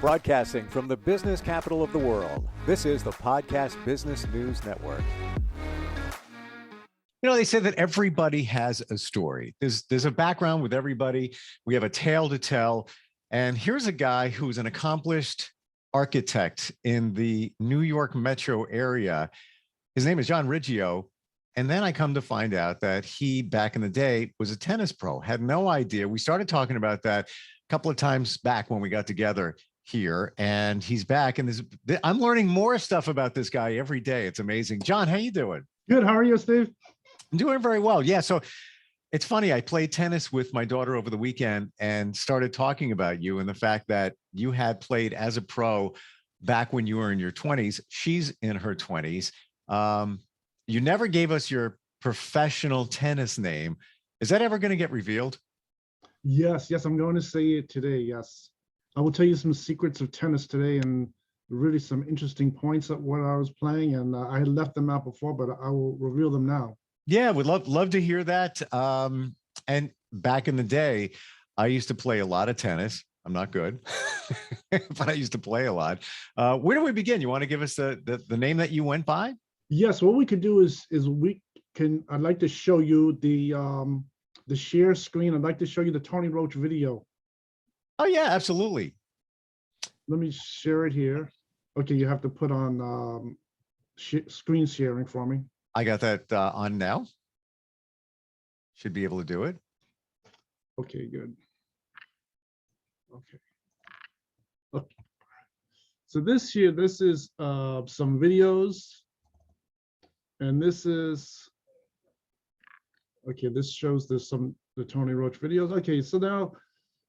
Broadcasting from the business capital of the world, this is the Podcast Business News Network. You know, they say that everybody has a story. There's a background with everybody. We have a tale to tell. And here's a guy who's an accomplished architect in the New York metro area. His name is John Riggio. And then I come to find out that he, back in the day, was a tennis pro. Had no idea. We started talking about that a couple of times back when we got together here, and he's back. And I'm learning more stuff about this guy every day. It's amazing. John, how you doing? Good. How are you, Steve? I'm doing very well. Yeah. So it's funny. I played tennis with my daughter over the weekend and started talking about you and the fact that you had played as a pro back when you were in your 20s. She's in her 20s. You never gave us your professional tennis name. Is that ever going to get revealed? Yes. I'm going to say it today. Yes. I will tell you some secrets of tennis today and really some interesting points at what I was playing. And I had left them out before, but I will reveal them now. Yeah, we'd love to hear that. And back in the day, I used to play a lot of tennis. I'm not good, but I used to play a lot. Where do we begin? You want to give us the name that you went by? Yes. What we could do is I'd like to show you the share screen. I'd like to show you the Tony Roach video. Oh yeah, absolutely. Let me share it here. Okay, you have to put on screen sharing for me. I got that on now. Should be able to do it. Okay, good. Okay. So this is some videos, and this shows the Tony Roach videos. Okay, so now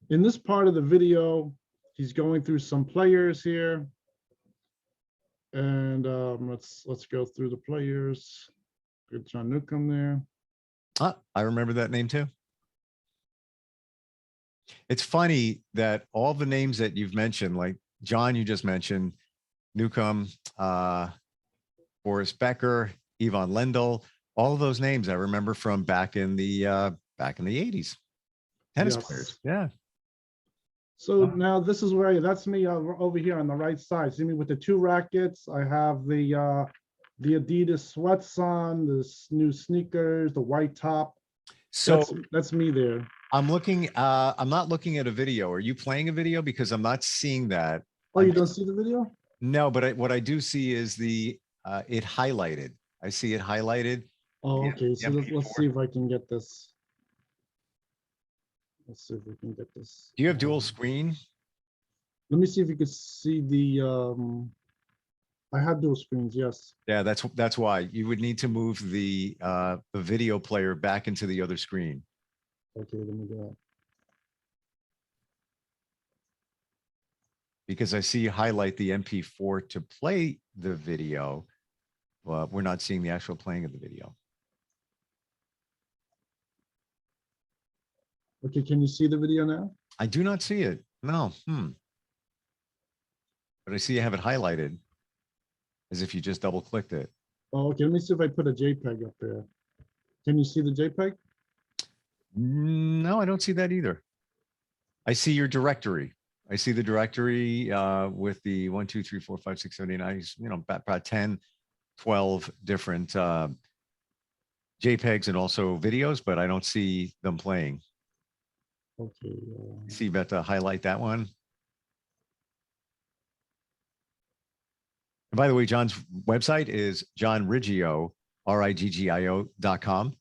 in this part of the video, he's going through some players here. And let's go through the players. Good, John Newcomb there. I remember that name too. It's funny that all the names that you've mentioned, like John, you just mentioned, Newcomb, Boris Becker, Yvonne Lendl, all of those names I remember from back in the 80s. Tennis players, yeah. So now this is that's me over here on the right side. See me with the two rackets. I have the Adidas sweats on, the new sneakers, the white top. So that's me there. I'm looking. I'm not looking at a video. Are you playing a video? Because I'm not seeing that. Oh, you don't see the video? No, but what I do see is it highlighted. I see it highlighted. Oh, okay. So let's see if I can get this. Let's see if we can get this. Do you have dual screen? Let me see if you could see the. I have dual screens. Yes. Yeah, that's why you would need to move the video player back into the other screen. Okay, let me do that. Because I see you highlight the MP4 to play the video. Well, we're not seeing the actual playing of the video. Okay, can you see the video now? I do not see it. No. But I see you have it highlighted as if you just double clicked it. Oh, okay. Let me see if I put a JPEG up there. Can you see the JPEG? No, I don't see that either. I see your directory. I see the directory with the 1, 2, 3, 4, 5, 6, 7, 8, 9, about 10, 12 different JPEGs and also videos, but I don't see them playing. Okay. See, you about to highlight that one. And by the way, John's website is John Riggio, RIGGIO.com.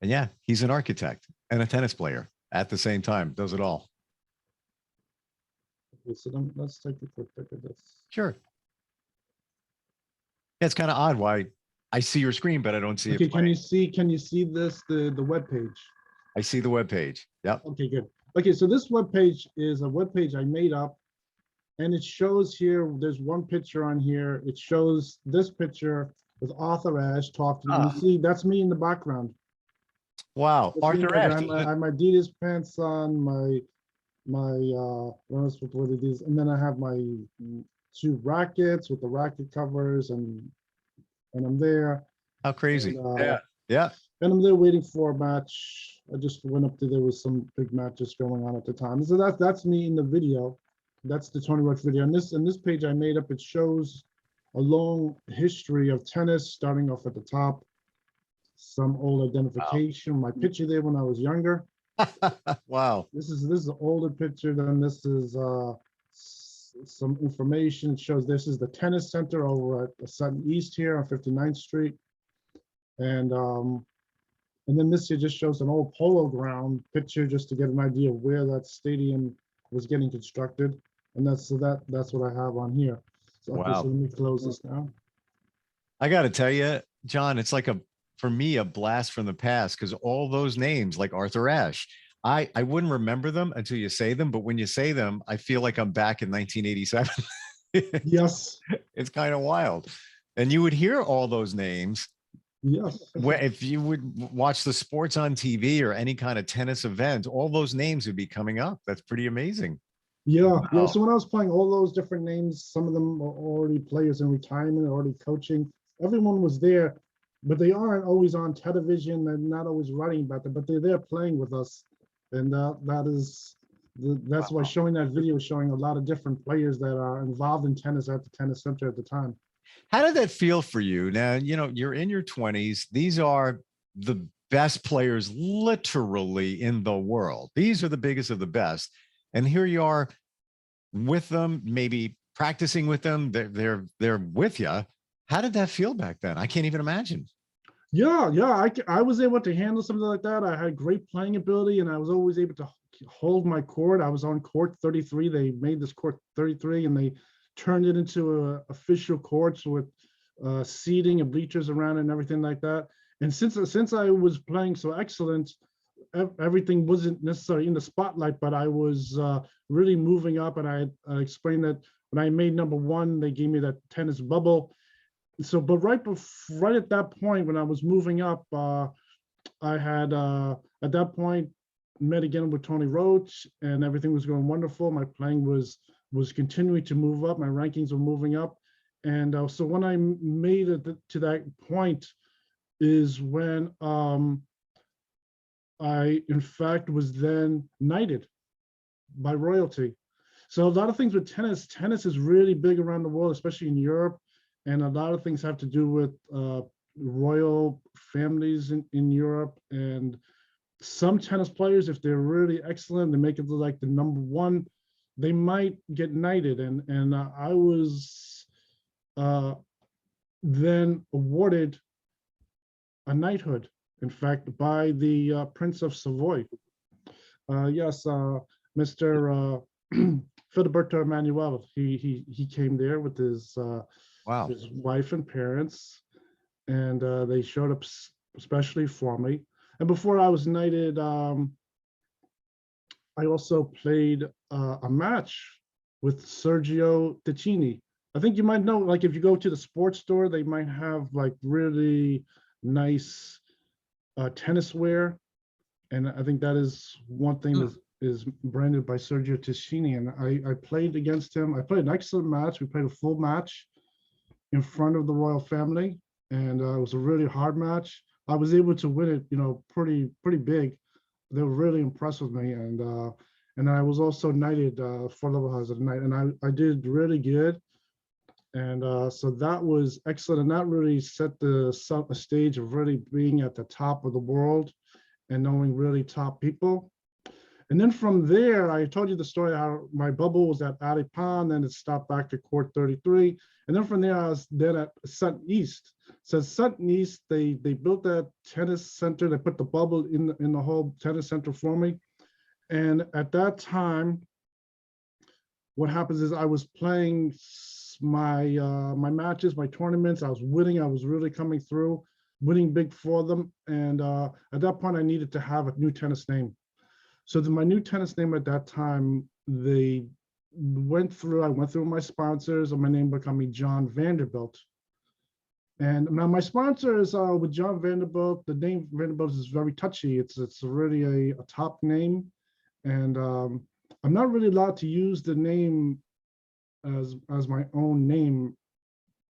And yeah, he's an architect and a tennis player at the same time, does it all. Okay, so let's take a quick look at this. Sure. Yeah, it's kind of odd why I see your screen, but I don't see it. Okay, can you see this, the web page? I see the web page. Yep. Okay, good. Okay, so this web page is a web page I made up, and it shows here, there's one picture on here. It shows this picture with Arthur Ashe talking. You see, that's me in the background. Wow, That's Arthur Ashe. I have my Adidas pants on, my what it is, and then I have my two rackets with the racket covers, and I'm there. How crazy. And, yeah. And I'm there waiting for a match. I just went up there. There was some big matches going on at the time. So that's me in the video. That's the Tony Roach video. And this page I made up, it shows a long history of tennis, starting off at the top, some old identification, my picture there when I was younger. Wow. This is an older picture. Then this is some information. It shows this is the tennis center over at Sutton East here on 59th Street. And then this here just shows an old polo ground picture just to get an idea of where that stadium was getting constructed. And that's what I have on here. So, okay, Wow. so let me close this now. I got to tell you, John, it's like for me, a blast from the past, because all those names like Arthur Ashe, I wouldn't remember them until you say them. But when you say them, I feel like I'm back in 1987. Yes. It's kind of wild. And you would hear all those names. Yes. If you would watch the sports on TV or any kind of tennis event, all those names would be coming up. That's pretty amazing. Yeah. Wow. So when I was playing all those different names, some of them are already players in retirement, already coaching. Everyone was there, but they aren't always on television. They're not always writing about them, but they're there playing with us. And that's why showing that video is showing a lot of different players that are involved in tennis at the tennis center at the time. How did that feel for you? Now, you're in your 20s. These are the best players literally in the world. These are the biggest of the best. And here you are with them, maybe practicing with them. They're with you. How did that feel back then? I can't even imagine. Yeah. I was able to handle something like that. I had great playing ability, and I was always able to hold my court. I was on court 33. They made this court 33, and they turned it into official courts with seating and bleachers around it and everything like that. And since I was playing so excellent, everything wasn't necessarily in the spotlight, but I was really moving up. And I explained that when I made number one, they gave me that tennis bubble. So, but right at that point, when I was moving up, I had at that point met again with Tony Roach, and everything was going wonderful. My playing was continuing to move up. My rankings were moving up. And so when I made it to that point is when I, in fact, was then knighted by royalty. So a lot of things with tennis is really big around the world, especially in Europe. And a lot of things have to do with royal families in Europe. And some tennis players, if they're really excellent, they make it look like the number one, they might get knighted. And I was then awarded a knighthood, in fact, by the Prince of Savoy. Yes, Mr. Filiberto Emanuele. He came there with his Wow. his wife and parents, and they showed up especially for me. And before I was knighted, I also played a match with Sergio Ticini. I think you might know, like if you go to the sports store, they might have like really nice tennis wear. And I think that is one thing that is branded by Sergio Ticini. And I played against him. I played an excellent match. We played a full match in front of the royal family. And it was a really hard match. I was able to win it, pretty big. They were really impressed with me. And I was also knighted for level house at night. And I did really good. And so that was excellent. And that really set the stage of really being at the top of the world and knowing really top people. And then from there, I told you the story how my bubble was at Alipan, then it stopped back to court 33. And then from there, I was then at Sutton East. So Sutton East, they built that tennis center. They put the bubble in the whole tennis center for me. And at that time, what happens is I was playing my matches, my tournaments. I was winning. I was really coming through, winning big for them. And at that point, I needed to have a new tennis name. So my new tennis name at that time, I went through my sponsors, and my name becoming John Vanderbilt. And now my sponsors with John Vanderbilt, the name Vanderbilt is very touchy. It's really a top name. And I'm not really allowed to use the name as my own name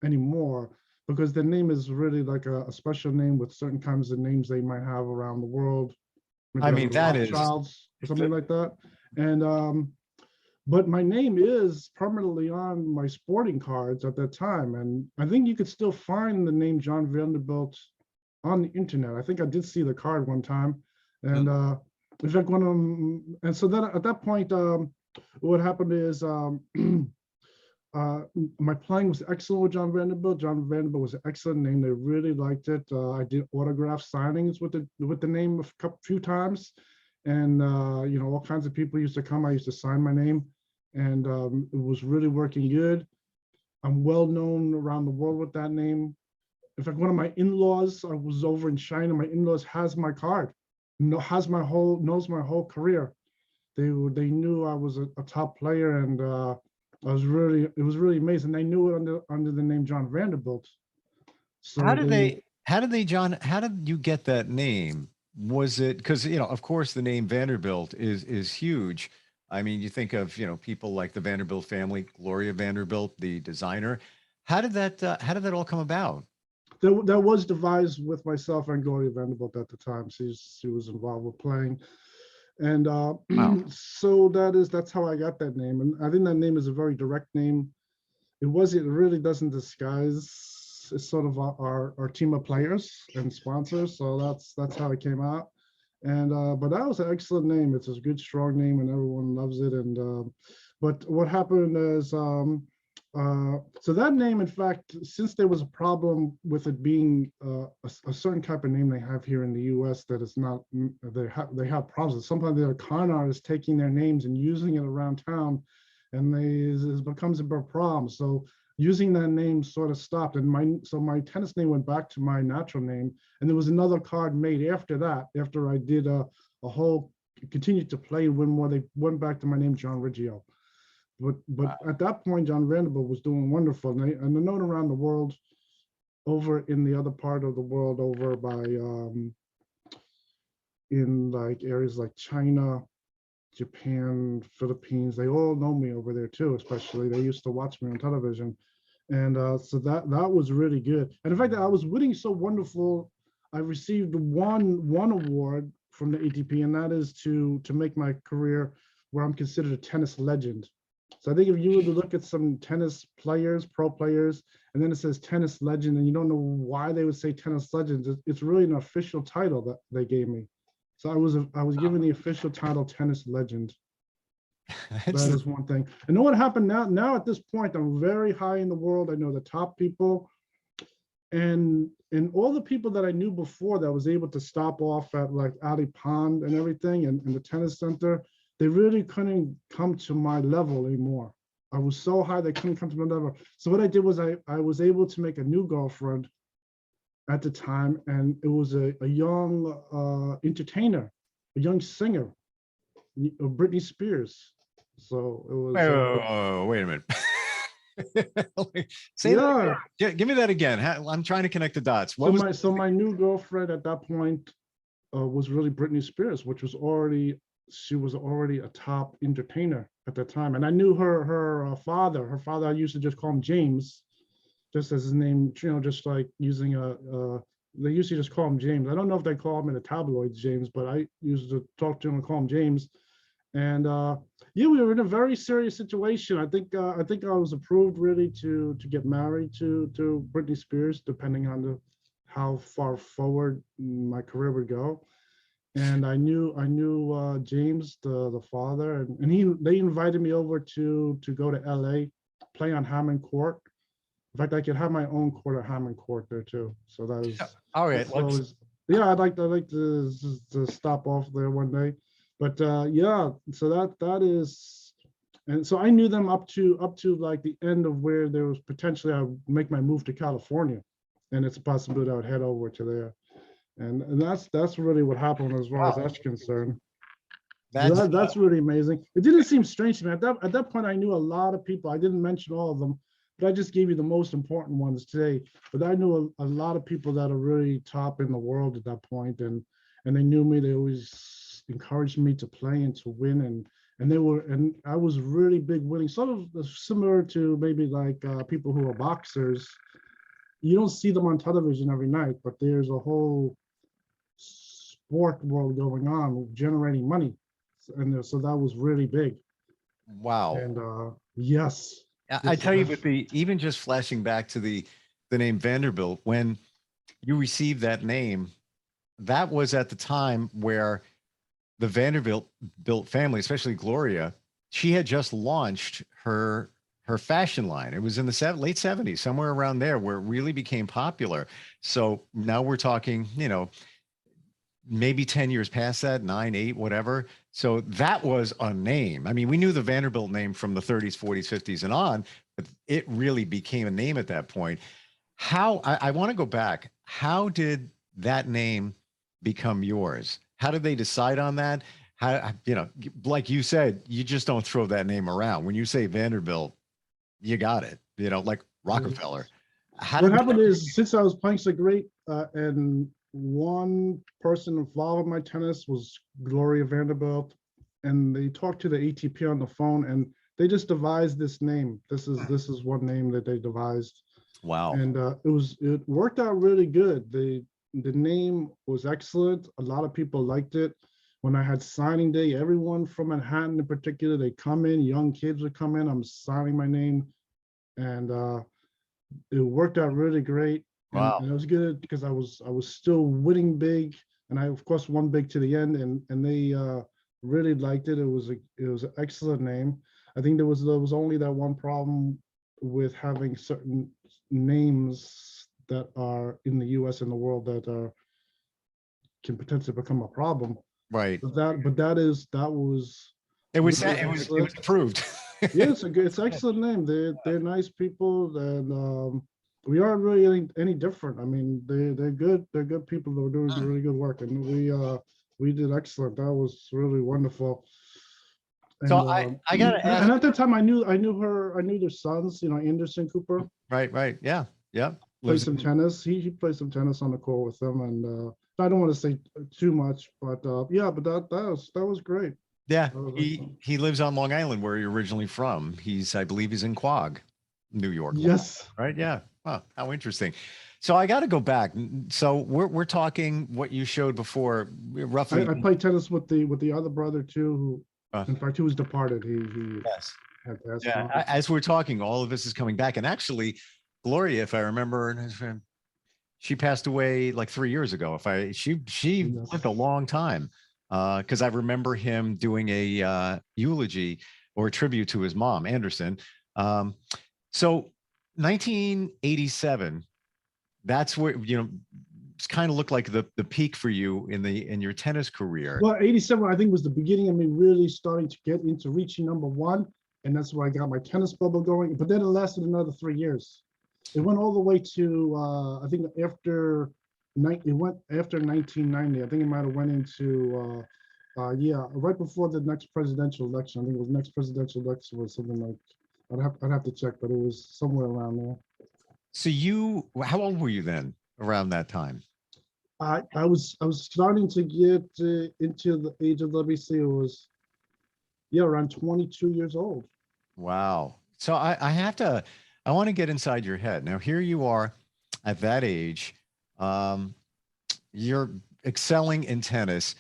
anymore. because the name is really like a special name with certain kinds of names they might have around the world. Maybe I like mean, the that is Rothschilds or something like that. And but my name is permanently on my sporting cards at that time. And I think you could still find the name John Vanderbilt on the internet. I think I did see the card one time. And in fact, one of them, and so then at that point, what happened is my playing was excellent with John Vanderbilt. John Vanderbilt was an excellent name. They really liked it. I did autograph signings with the name a few times, and you know, all kinds of people used to come. I used to sign my name, and it was really working good. I'm well known around the world with that name. In fact, one of my in-laws, I was over in China. My in-laws has my card, knows my whole career. They knew I was a top player, and it was really amazing. They knew it under the name John Vanderbilt. how So did they they, John, how did you get that name? Was it because, you know, of course, the name Vanderbilt is huge. I mean, you think of, you know, people like the Vanderbilt family, Gloria Vanderbilt, the designer. How did that all come about? that was devised with myself and Gloria Vanderbilt at the time. She was involved with playing, and Wow. so that's how I got that name. And I think that name is a very direct name. It really doesn't disguise. It's sort of our team of players and sponsors. So that's how it came out. And but that was an excellent name. It's a good, strong name, and everyone loves it. And but what happened is so that name, in fact, since there was a problem with it being a certain type of name they have here in the U.S. that is not, they have problems. Sometimes there are con artists taking their names and using it around town, and it becomes a big problem. So using that name sort of stopped, and my tennis name went back to my natural name. And there was another card made after that, after I did a whole continued to play and win more. They went back to my name, John Riggio. But at that point, John Vanderbilt was doing wonderful, and they're known around the world, over in the other part of the world, over by in like areas like China, Japan, Philippines. They all know me over there too. Especially they used to watch me on television, and so that was really good. And in fact, I was winning so wonderful. I received one award from the ATP, and that is to make my career where I'm considered a tennis legend. So I think if you were to look at some tennis players, pro players, and then it says tennis legend, and you don't know why they would say tennis legend, it's really an official title that they gave me. So I was given the official title tennis legend. That is one thing. And know what happened now? Now at this point, I'm very high in the world. I know the top people, and all the people that I knew before that was able to stop off at like Ali Pond and everything, and the tennis center. They really couldn't come to my level anymore. I was so high they couldn't come to my level. So what I did was I was able to make a new girlfriend at the time, and it was a young entertainer, a young singer, Britney Spears. So it was Wait a minute. Say that yeah. again. Give me that again. I'm trying to connect the dots. What was My new girlfriend at that point was really Britney Spears, which was already, she was already a top entertainer at that time. And I knew her father. Her father, I used to just call him James, just as his name, you know, just like using they used to just call him James. I don't know if they call him in the tabloids James, but I used to talk to him and call him James. And yeah, we were in a very serious situation. I think I was approved really to get married to Britney Spears, depending on how far forward my career would go. And I knew James, the father, and they invited me over to go to LA, play on Hammond Court. In fact, I could have my own court at Hammond Court there too. So all right? that's always, yeah. I'd like to stop off there one day. But yeah, so that is, and so I knew them up to like the end of where there was potentially I would make my move to California, and it's a possibility I would head over to there. And that's really what happened as far as Wow. that's concerned. So That's that's really amazing. It didn't seem strange to me. At that point, I knew a lot of people. I didn't mention all of them, but I just gave you the most important ones today. But I knew a lot of people that are really top in the world at that point, and they knew me. They always encouraged me to play and to win, and I was really big winning, sort of similar to maybe like people who are boxers. you don't see them on television every night, but there's a whole sport world going on generating money. And so that was really big. Wow. And yes, I tell you, with the even just flashing back to the name Vanderbilt, when you received that name, that was at the time where the Vanderbilt family, especially Gloria, she had just launched her fashion line. It was in the late 70s, somewhere around there, where it really became popular. So now we're talking, maybe 10 years past that, 9, 8, whatever. So that was a name. I mean, we knew the Vanderbilt name from the 30s, 40s, 50s and on, but it really became a name at that point. I want to go back. How did that name become yours? How did they decide on that? How, like you said, you just don't throw that name around. When you say Vanderbilt, you got it, like Rockefeller. What happened is, since I was playing so great, and one person involved in my tennis was Gloria Vanderbilt, and they talked to the ATP on the phone, and they just devised this name. This is one name that they devised. Wow. And it worked out really good. The name was excellent. A lot of people liked it. When I had signing day, everyone from Manhattan in particular, they come in, young kids would come in, I'm signing my name. And it worked out really great. Wow. And it was good because I was still winning big, and I of course won big to the end, and they really liked it. It was an excellent name. I think there was only that one problem with having certain names that are in the US and the world that can potentially become a problem. Right. But that was it was approved. yeah, it's excellent name. They're nice people, and we aren't really any different. I mean, they're good. They're good people that were doing really good work, and we did excellent. That was really wonderful. And, So I gotta ask. And at that time, I knew their sons. Anderson Cooper. Right. Yeah. Played some tennis. He played some tennis on the court with them, and I don't want to say too much, but yeah, but that was great. Yeah, he lives on Long Island, where you're originally from. I believe he's in Quogue, New York. Yes. Right. Yeah. Huh, how interesting. So I got to go back. So we're talking what you showed before, roughly. I played tennis with the other brother too, who, in fact, he was departed. He yes. had passed Yeah. on. As we're talking, all of this is coming back, and actually, Gloria, if I remember, she passed away like 3 years ago. She Yes. lived a long time, because I remember him doing a eulogy or a tribute to his mom, Anderson. So 1987, that's where it's kind of looked like the peak for you in your tennis career. Well, 87, I think, was the beginning of me really starting to get into reaching #1, and that's where I got my tennis bubble going. But then it lasted another 3 years. It went all the way to I think after 1990. I think it might have went into right before the next presidential election. I think it was next presidential election was something like, I'd have to check, but it was somewhere around there. So how old were you then around that time? I was starting to get into the age of, let me see, it was around 22 years old. Wow. So I want to get inside your head. Now, here you are at that age. You're excelling in tennis.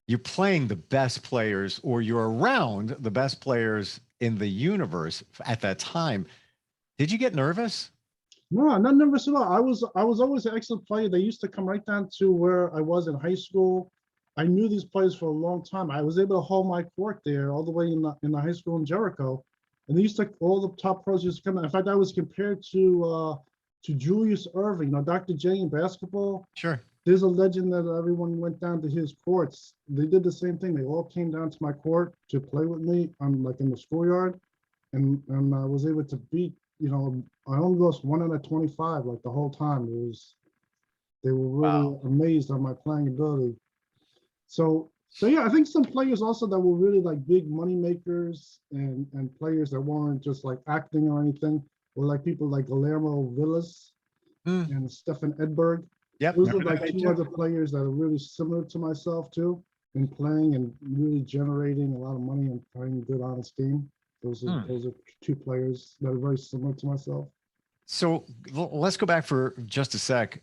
You're playing the best players, or you're around the best players in the universe at that time. Did you get nervous? No, not nervous at all. I was always an excellent player. They used to come right down to where I was in high school. I knew these players for a long time. I was able to hold my court there all the way in the high school in Jericho. And they used to, all the top pros used to come in. In fact, I was compared to Julius Erving, Dr. J in basketball. Sure. There's a legend that everyone went down to his courts. They did the same thing. They all came down to my court to play with me. I'm like in the schoolyard, and I was able to beat. I only lost 1 out of 25 like the whole time. They were really amazed at my playing ability. So yeah, I think some players also that were really like big money makers and players that weren't just like acting or anything, were like people like Guillermo Villas and Stefan Edberg. Yep. Those are like two other players that are really similar to myself too, in playing and really generating a lot of money and playing good, honest game. Those are 2 players that are very similar to myself. So let's go back for just a sec.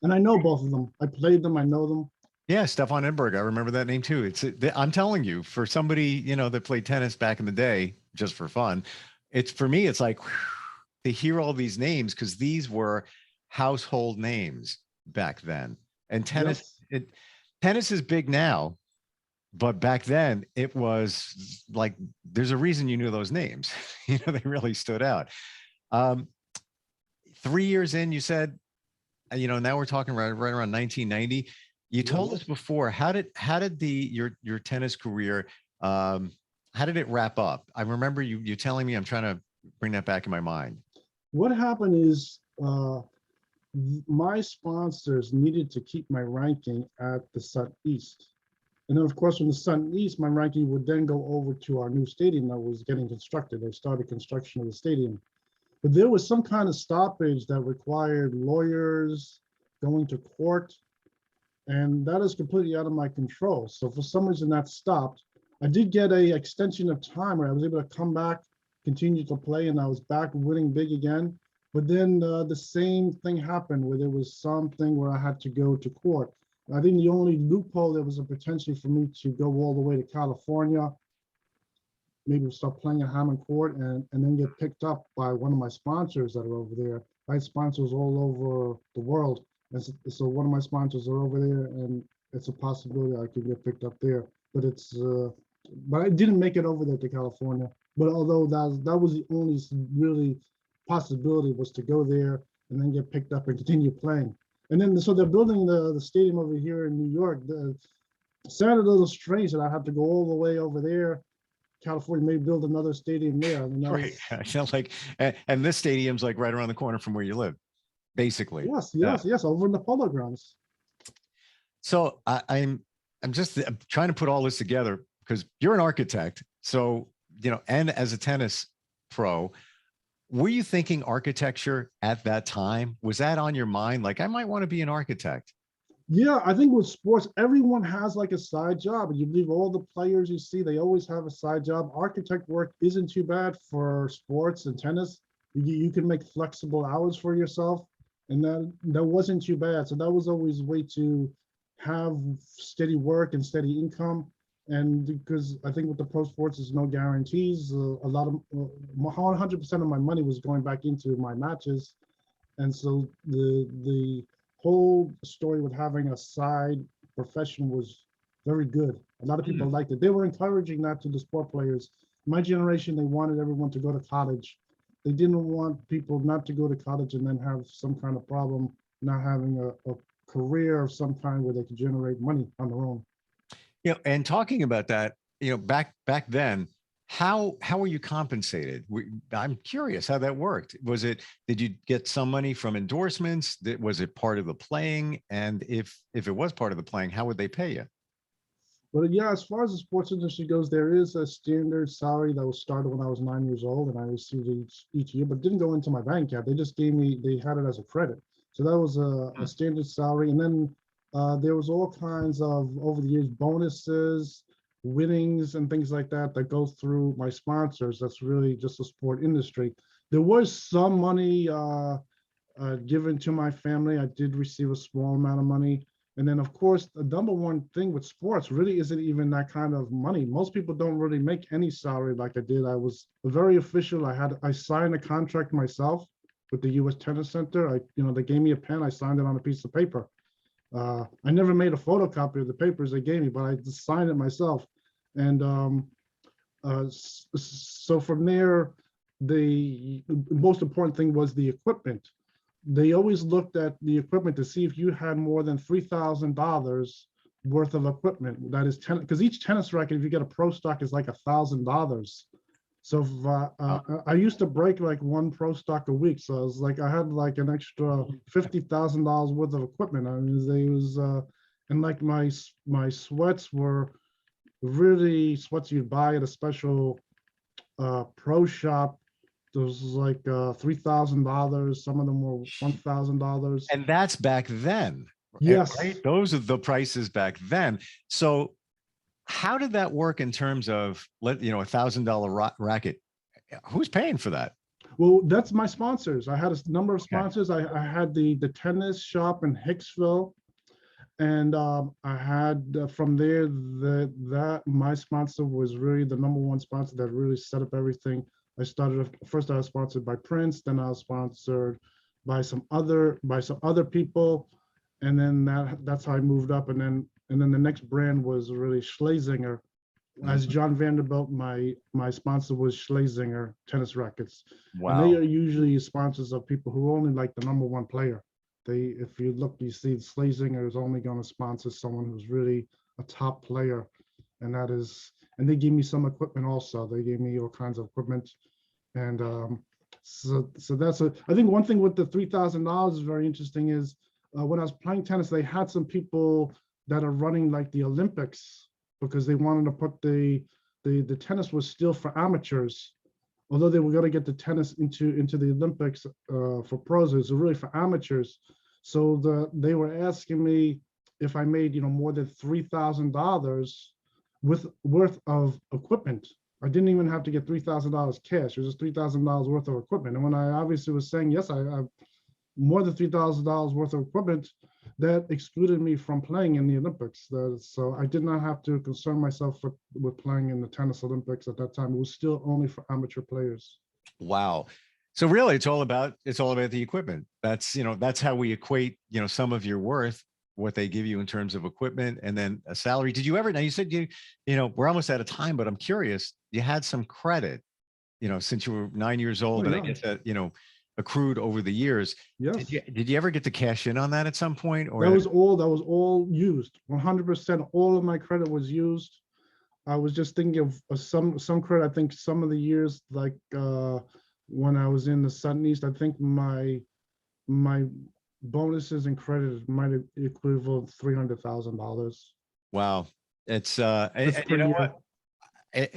And I know both of them. I played them. I know them. Yeah, Stefan Edberg. I remember that name too. I'm telling you, for somebody, that played tennis back in the day, just for fun, it's for me, it's like whew, to hear all these names, because these were household names back then. And Yes. tennis is big now, but back then it was like, there's a reason you knew those names. They really stood out. 3 years in, you said, now we're talking right around 1990. You told us before, how did your tennis career, how did it wrap up? I remember you telling me. I'm trying to bring that back in my mind. What happened is my sponsors needed to keep my ranking at the Sun East. And then, of course, from the Sun East, my ranking would then go over to our new stadium that was getting constructed. They started construction of the stadium. But there was some kind of stoppage that required lawyers going to court, and that is completely out of my control. So for some reason that stopped. I did get a extension of time where I was able to come back, continue to play, and I was back winning big again. But then the same thing happened where there was something where I had to go to court. I think the only loophole there was a potential for me to go all the way to California, maybe start playing at Hammond Court, and then get picked up by one of my sponsors that are over there. I had sponsors all over the world. And so one of my sponsors are over there, and it's a possibility I could get picked up there. But but I didn't make it over there to California. But although that was the only really possibility, was to go there and then get picked up and continue playing. And then so they're building the stadium over here in New York. It sounded a little strange that I have to go all the way over there, California, maybe build another stadium there. I mean, Right. I feel like, and this stadium's like right around the corner from where you live, basically. Yes, over in the Polo Grounds. So I'm just trying to put all this together, because you're an architect. So, and as a tennis pro, were you thinking architecture at that time? Was that on your mind? Like, I might want to be an architect. Yeah, I think with sports, everyone has like a side job. And you believe all the players you see, they always have a side job. Architect work isn't too bad for sports and tennis. You can make flexible hours for yourself, and that wasn't too bad. So that was always a way to have steady work and steady income. And because I think with the pro sports, there's no guarantees. A lot of 100% of my money was going back into my matches, and so the whole story with having a side profession was very good. A lot of people liked it. They were encouraging that to the sport players. My generation, they wanted everyone to go to college. They didn't want people not to go to college and then have some kind of problem not having a career of some kind where they could generate money on their own. And talking about that, back then, how were you compensated? I'm curious how that worked. Did you get some money from endorsements? Was it part of the playing? And if it was part of the playing, how would they pay you? But yeah, as far as the sports industry goes, there is a standard salary that was started when I was 9 years old, and I received it each year, but didn't go into my bank account. They just they had it as a credit. So that was a standard salary. And then there was all kinds of, over the years, bonuses, winnings, and things like that go through my sponsors. That's really just the sport industry. There was some money given to my family. I did receive a small amount of money. And then, of course, the number one thing with sports really isn't even that kind of money. Most people don't really make any salary like I did. I was very official. I signed a contract myself with the U.S. Tennis Center. They gave me a pen. I signed it on a piece of paper. I never made a photocopy of the papers they gave me, but I just signed it myself. And so from there, the most important thing was the equipment. They always looked at the equipment to see if you had more than $3,000 worth of equipment. That is because each tennis racket, if you get a pro stock, is like $1,000. So if, I used to break like one pro stock a week. So I was like, I had like an extra $50,000 worth of equipment. I mean, and like my sweats were really sweats you'd buy at a special pro shop. Those was like $3,000. Some of them were $1,000. And that's back then. Yes. Right? Those are the prices back then. So how did that work in terms of $1,000 racket? Who's paying for that? Well, that's my sponsors. I had a number of Okay. sponsors. I had the tennis shop in Hicksville, and I had from there that my sponsor was really the number one sponsor that really set up everything. First I was sponsored by Prince, then I was sponsored by some other people, and then that's how I moved up, and then the next brand was really Schlesinger. As Mhm. John Vanderbilt, my sponsor was Schlesinger tennis rackets, and they Wow. are usually sponsors of people who only like the number one player. If you look, you see Schlesinger is only going to sponsor someone who's really a top player, and and they gave me some equipment also. They gave me all kinds of equipment, and so I think one thing with the $3,000 is very interesting is when I was playing tennis, they had some people that are running like the Olympics because they wanted to put the tennis was still for amateurs, although they were going to get the tennis into the Olympics for pros. It was really for amateurs. So they were asking me if I made more than $3,000 worth of equipment. I didn't even have to get $3,000 cash. It was just $3,000 worth of equipment. And when I obviously was saying yes, I more than $3,000 worth of equipment, that excluded me from playing in the Olympics. So I did not have to concern myself with playing in the tennis Olympics at that time. It was still only for amateur players. Wow. So really it's all about the equipment. That's how we equate, some of your worth, what they give you in terms of equipment and then a salary. Did you ever, now you said we're almost out of time, but I'm curious, you had some credit, since you were 9 years old, Oh, and I yeah. guess that, accrued over the years. Yes. Did you ever get to cash in on that at some point? Or That was all used. 100% all of my credit was used. I was just thinking of some credit. I think some of the years, like when I was in the Sun East, I think my bonuses and credit might have equivalent $300,000. wow. It's That's and you per know year. what?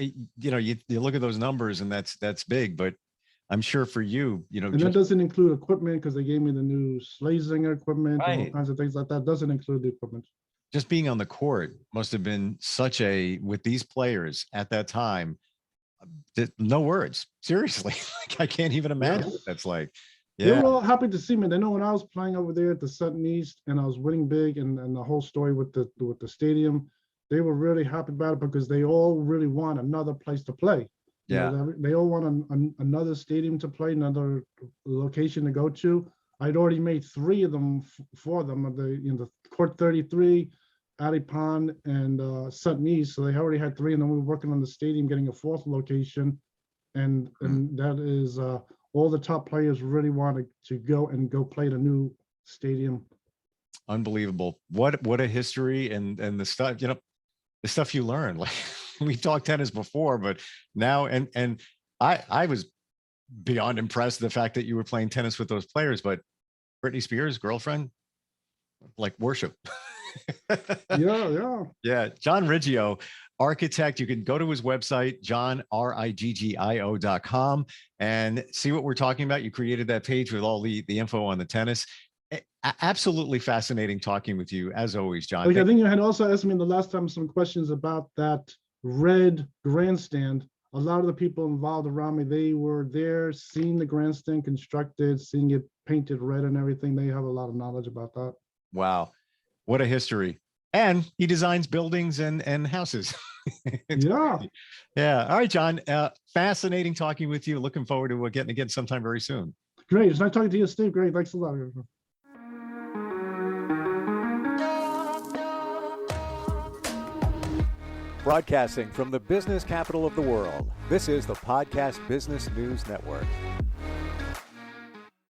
You look at those numbers and that's big, but I'm sure for you, And that doesn't include equipment because they gave me the new Schlesinger equipment and all right, kinds of things like that. Doesn't include the equipment. just being on the court must have been with these players at that time, no words. Seriously. Like, I can't even imagine what Yes. that's like. They Yeah. were all happy to see me. They know when I was playing over there at the Sutton East and I was winning big and the whole story with the stadium, they were really happy about it because they all really want another place to play. Yeah. They all want another stadium to play, another location to go to. I'd already made three of them for them. The Court 33, Addy Pond, and Sutton East. So they already had three, and then we were working on the stadium, getting a fourth location, and that is all the top players really wanted to go play the new stadium. Unbelievable. What a history and the stuff, the stuff you learn. Like, we talked tennis before, but now and I was beyond impressed the fact that you were playing tennis with those players, but Britney Spears' girlfriend, like, worship. Yeah. Yeah. John Riggio, architect. You can go to his website, johnriggio.com, and see what we're talking about. You created that page with all the info on the tennis. Absolutely fascinating talking with you, as always, John. Like, I think you had also asked me the last time some questions about that red grandstand. A lot of the people involved around me, they were there seeing the grandstand constructed, seeing it painted red and everything. They have a lot of knowledge about that. Wow. What a history. And he designs buildings and houses. Yeah. Crazy. Yeah. All right, John. Fascinating talking with you. Looking forward to getting again sometime very soon. Great. It's nice talking to you, Steve. Great. Thanks a lot. Broadcasting from the business capital of the world, this is the Podcast Business News Network.